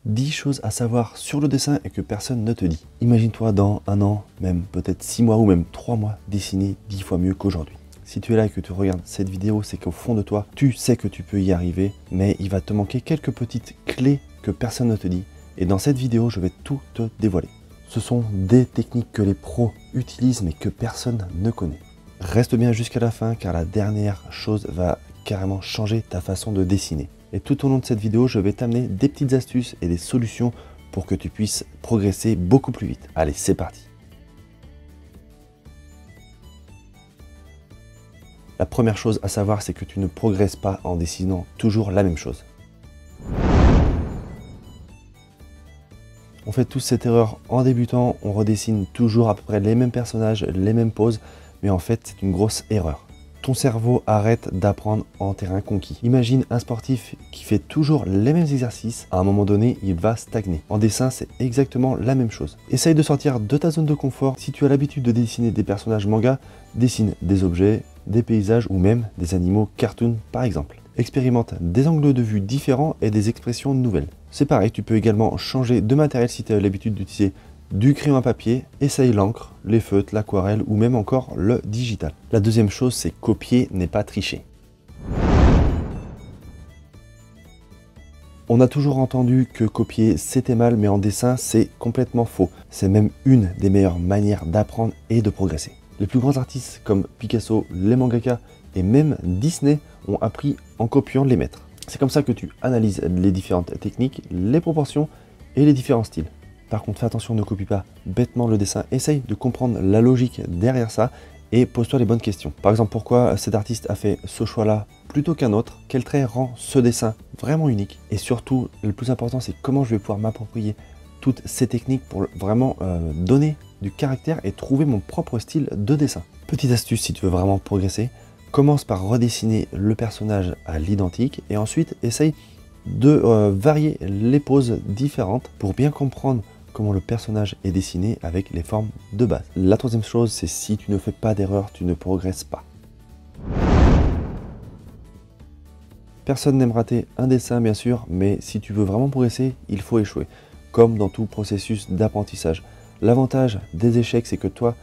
10 choses à savoir sur le dessin et que personne ne te dit. Imagine-toi dans un an, même peut-être 6 mois ou même 3 mois, dessiner 10 fois mieux qu'aujourd'hui. Si tu es là et que tu regardes cette vidéo, c'est qu'au fond de toi, tu sais que tu peux y arriver, mais il va te manquer quelques petites clés que personne ne te dit. Et dans cette vidéo, je vais tout te dévoiler. Ce sont des techniques que les pros utilisent mais que personne ne connaît. Reste bien jusqu'à la fin car la dernière chose va carrément changer ta façon de dessiner. Et tout au long de cette vidéo, je vais t'amener des petites astuces et des solutions pour que tu puisses progresser beaucoup plus vite. Allez, c'est parti! La première chose à savoir, c'est que tu ne progresses pas en dessinant toujours la même chose. On fait tous cette erreur en débutant, on redessine toujours à peu près les mêmes personnages, les mêmes poses, mais en fait c'est une grosse erreur. Ton cerveau arrête d'apprendre en terrain conquis. Imagine un sportif qui fait toujours les mêmes exercices, à un moment donné il va stagner. En dessin c'est exactement la même chose. Essaye de sortir de ta zone de confort. Si tu as l'habitude de dessiner des personnages manga, dessine des objets, des paysages ou même des animaux cartoon par exemple. Expérimente des angles de vue différents et des expressions nouvelles. C'est pareil, tu peux également changer de matériel si tu as l'habitude d'utiliser du crayon à papier, essaye l'encre, les feutres, l'aquarelle ou même encore le digital. La deuxième chose, c'est copier n'est pas tricher. On a toujours entendu que copier c'était mal, mais en dessin c'est complètement faux. C'est même une des meilleures manières d'apprendre et de progresser. Les plus grands artistes comme Picasso, les mangaka et même Disney ont appris en copiant les maîtres. C'est comme ça que tu analyses les différentes techniques, les proportions et les différents styles. Par contre, fais attention, ne copie pas bêtement le dessin. Essaye de comprendre la logique derrière ça et pose-toi les bonnes questions. Par exemple, pourquoi cet artiste a fait ce choix-là plutôt qu'un autre? Quel trait rend ce dessin vraiment unique? Et surtout, le plus important, c'est comment je vais pouvoir m'approprier toutes ces techniques pour vraiment donner du caractère et trouver mon propre style de dessin. Petite astuce si tu veux vraiment progresser, commence par redessiner le personnage à l'identique et ensuite essaye de varier les poses différentes pour bien comprendre comment le personnage est dessiné avec les formes de base. La troisième chose, c'est si tu ne fais pas d'erreur, tu ne progresses pas. Personne n'aime rater un dessin bien sûr, mais si tu veux vraiment progresser, il faut échouer, comme dans tout processus d'apprentissage. L'avantage des échecs, c'est que toi,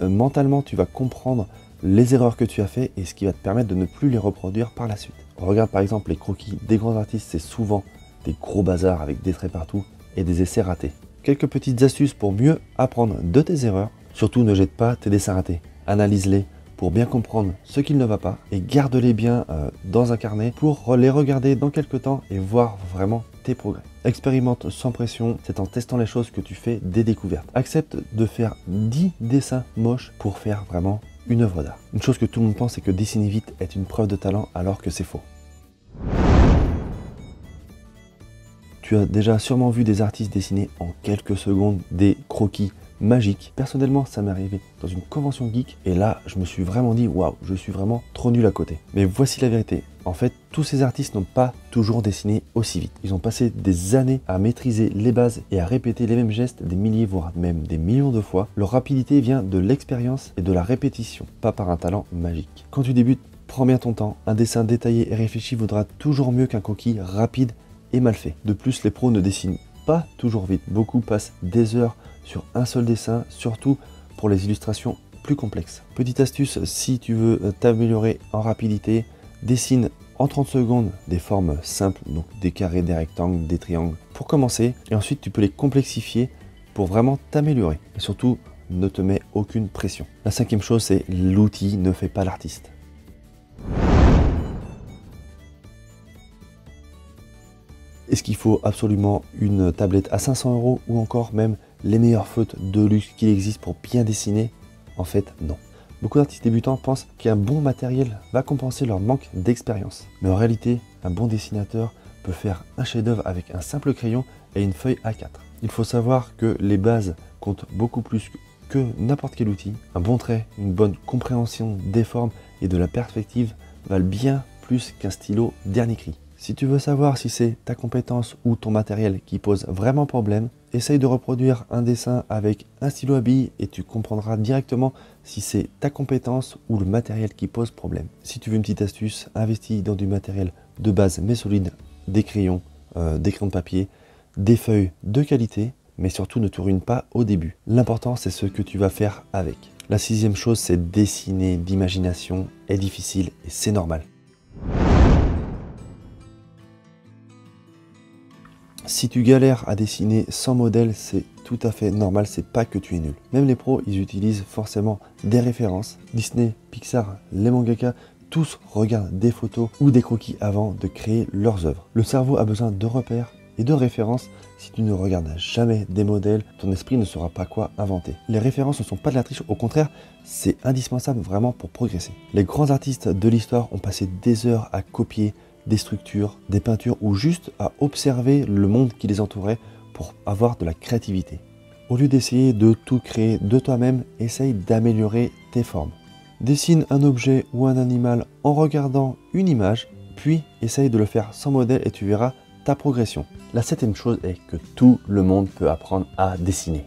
mentalement, tu vas comprendre les erreurs que tu as fait et ce qui va te permettre de ne plus les reproduire par la suite. Regarde par exemple les croquis des grands artistes, c'est souvent des gros bazars avec des traits partout et des essais ratés. Quelques petites astuces pour mieux apprendre de tes erreurs. Surtout ne jette pas tes dessins ratés, analyse-les pour bien comprendre ce qu'il ne va pas et garde-les bien dans un carnet pour les regarder dans quelques temps et voir vraiment tes progrès. Expérimente sans pression, c'est en testant les choses que tu fais des découvertes. Accepte de faire 10 dessins moches pour faire vraiment une œuvre d'art. Une chose que tout le monde pense, c'est que dessiner vite est une preuve de talent alors que c'est faux. Tu as déjà sûrement vu des artistes dessiner en quelques secondes des croquis magiques. Personnellement, ça m'est arrivé dans une convention geek et là, je me suis vraiment dit waouh, je suis vraiment trop nul à côté. Mais voici la vérité. En fait, tous ces artistes n'ont pas toujours dessiné aussi vite. Ils ont passé des années à maîtriser les bases et à répéter les mêmes gestes des milliers, voire même des millions de fois. Leur rapidité vient de l'expérience et de la répétition, pas par un talent magique. Quand tu débutes, prends bien ton temps. Un dessin détaillé et réfléchi vaudra toujours mieux qu'un croquis rapide et mal fait. De plus, les pros ne dessinent pas toujours vite. Beaucoup passent des heures sur un seul dessin, surtout pour les illustrations plus complexes. Petite astuce, si tu veux t'améliorer en rapidité, dessine en 30 secondes des formes simples, donc des carrés, des rectangles, des triangles, pour commencer. Et ensuite, tu peux les complexifier pour vraiment t'améliorer. Et surtout, ne te mets aucune pression. La cinquième chose, c'est l'outil ne fait pas l'artiste. Est-ce qu'il faut absolument une tablette à 500 € ou encore même les meilleurs feutres de luxe qu'il existe pour bien dessiner? En fait, non. Beaucoup d'artistes débutants pensent qu'un bon matériel va compenser leur manque d'expérience. Mais en réalité, un bon dessinateur peut faire un chef-d'œuvre avec un simple crayon et une feuille A4. Il faut savoir que les bases comptent beaucoup plus que n'importe quel outil. Un bon trait, une bonne compréhension des formes et de la perspective valent bien plus qu'un stylo dernier cri. Si tu veux savoir si c'est ta compétence ou ton matériel qui pose vraiment problème, essaye de reproduire un dessin avec un stylo à billes et tu comprendras directement si c'est ta compétence ou le matériel qui pose problème. Si tu veux une petite astuce, investis dans du matériel de base mais solide, des crayons de papier, des feuilles de qualité, mais surtout ne te ruine pas au début. L'important, c'est ce que tu vas faire avec. La sixième chose, c'est dessiner d'imagination est difficile et c'est normal. Si tu galères à dessiner sans modèle, c'est tout à fait normal, c'est pas que tu es nul. Même les pros, ils utilisent forcément des références. Disney, Pixar, les mangaka, tous regardent des photos ou des croquis avant de créer leurs œuvres. Le cerveau a besoin de repères et de références. Si tu ne regardes jamais des modèles, ton esprit ne saura pas quoi inventer. Les références ne sont pas de la triche, au contraire, c'est indispensable vraiment pour progresser. Les grands artistes de l'histoire ont passé des heures à copier des structures, des peintures ou juste à observer le monde qui les entourait pour avoir de la créativité. Au lieu d'essayer de tout créer de toi-même, essaye d'améliorer tes formes. Dessine un objet ou un animal en regardant une image, puis essaye de le faire sans modèle et tu verras ta progression. La septième chose est que tout le monde peut apprendre à dessiner.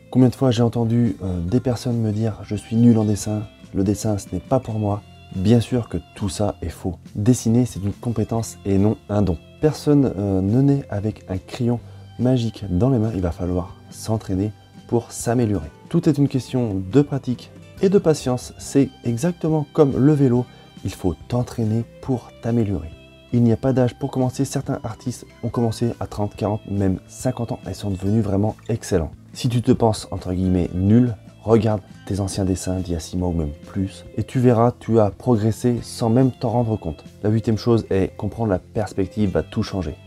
Combien de fois j'ai entendu des personnes me dire « je suis nul en dessin, le dessin ce n'est pas pour moi ». Bien sûr que tout ça est faux. Dessiner c'est une compétence et non un don. Personne ne naît avec un crayon magique dans les mains, il va falloir s'entraîner pour s'améliorer. Tout est une question de pratique et de patience, c'est exactement comme le vélo, il faut t'entraîner pour t'améliorer. Il n'y a pas d'âge pour commencer, certains artistes ont commencé à 30, 40, même 50 ans et sont devenus vraiment excellents. Si tu te penses entre guillemets nul, regarde tes anciens dessins d'il y a 6 mois ou même plus et tu verras, tu as progressé sans même t'en rendre compte. La huitième chose est comprendre la perspective va tout changer.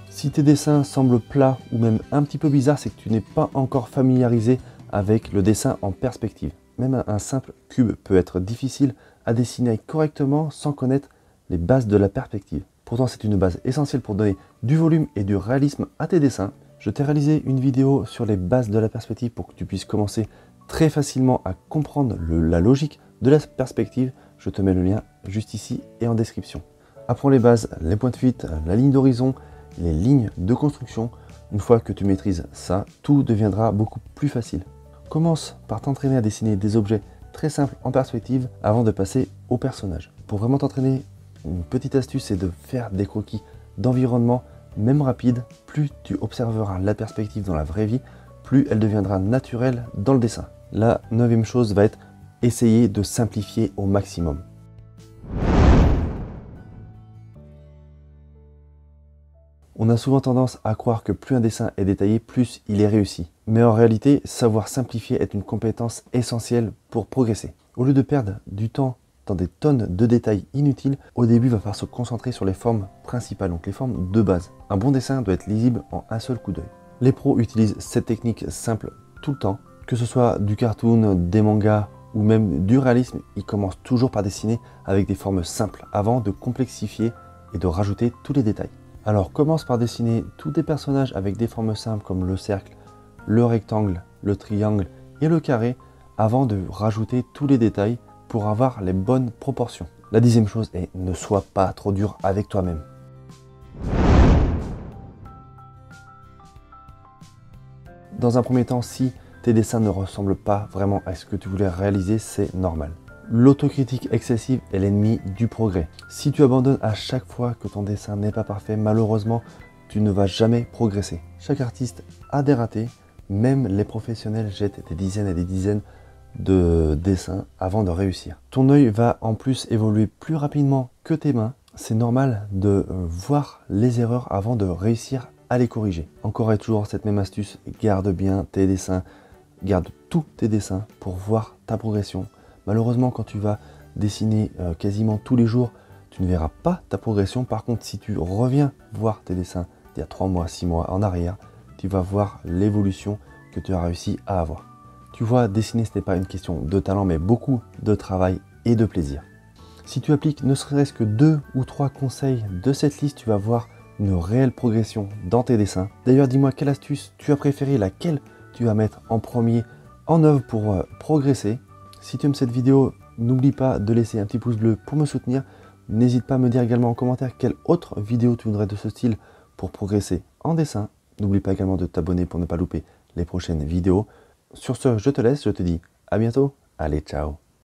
Si tes dessins semblent plats ou même un petit peu bizarres, c'est que tu n'es pas encore familiarisé avec le dessin en perspective. Même un simple cube peut être difficile à dessiner correctement sans connaître les bases de la perspective. Pourtant, c'est une base essentielle pour donner du volume et du réalisme à tes dessins. Je t'ai réalisé une vidéo sur les bases de la perspective pour que tu puisses commencer très facilement à comprendre la logique de la perspective. Je te mets le lien juste ici et en description. Apprends les bases, les points de fuite, la ligne d'horizon, les lignes de construction. Une fois que tu maîtrises ça, tout deviendra beaucoup plus facile. Commence par t'entraîner à dessiner des objets très simples en perspective avant de passer au personnage. Pour vraiment t'entraîner, une petite astuce c'est de faire des croquis d'environnement, même rapides. Plus tu observeras la perspective dans la vraie vie, plus elle deviendra naturelle dans le dessin. La neuvième chose va être essayer de simplifier au maximum. On a souvent tendance à croire que plus un dessin est détaillé, plus il est réussi. Mais en réalité, savoir simplifier est une compétence essentielle pour progresser. Au lieu de perdre du temps dans des tonnes de détails inutiles, au début, il va falloir se concentrer sur les formes principales, donc les formes de base. Un bon dessin doit être lisible en un seul coup d'œil. Les pros utilisent cette technique simple tout le temps, que ce soit du cartoon, des mangas ou même du réalisme, ils commencent toujours par dessiner avec des formes simples avant de complexifier et de rajouter tous les détails. Alors commence par dessiner tous tes personnages avec des formes simples comme le cercle, le rectangle, le triangle et le carré avant de rajouter tous les détails pour avoir les bonnes proportions. La dixième chose est ne sois pas trop dur avec toi-même. Dans un premier temps, si tes dessins ne ressemblent pas vraiment à ce que tu voulais réaliser, c'est normal. L'autocritique excessive est l'ennemi du progrès. Si tu abandonnes à chaque fois que ton dessin n'est pas parfait, malheureusement, tu ne vas jamais progresser. Chaque artiste a des ratés, même les professionnels jettent des dizaines et des dizaines de dessins avant de réussir. Ton œil va en plus évoluer plus rapidement que tes mains. C'est normal de voir les erreurs avant de réussir à les corriger. Encore et toujours cette même astuce, garde bien tes dessins, garde tous tes dessins pour voir ta progression. Malheureusement, quand tu vas dessiner quasiment tous les jours, tu ne verras pas ta progression. Par contre, si tu reviens voir tes dessins il y a 3 mois, 6 mois en arrière, tu vas voir l'évolution que tu as réussi à avoir. Tu vois, dessiner, ce n'est pas une question de talent, mais beaucoup de travail et de plaisir. Si tu appliques ne serait-ce que 2 ou 3 conseils de cette liste, tu vas voir une réelle progression dans tes dessins. D'ailleurs, dis-moi quelle astuce tu as préférée, laquelle tu vas mettre en premier en œuvre pour progresser. Si tu aimes cette vidéo, n'oublie pas de laisser un petit pouce bleu pour me soutenir. N'hésite pas à me dire également en commentaire quelle autre vidéo tu voudrais de ce style pour progresser en dessin. N'oublie pas également de t'abonner pour ne pas louper les prochaines vidéos. Sur ce, je te laisse, je te dis à bientôt. Allez, ciao!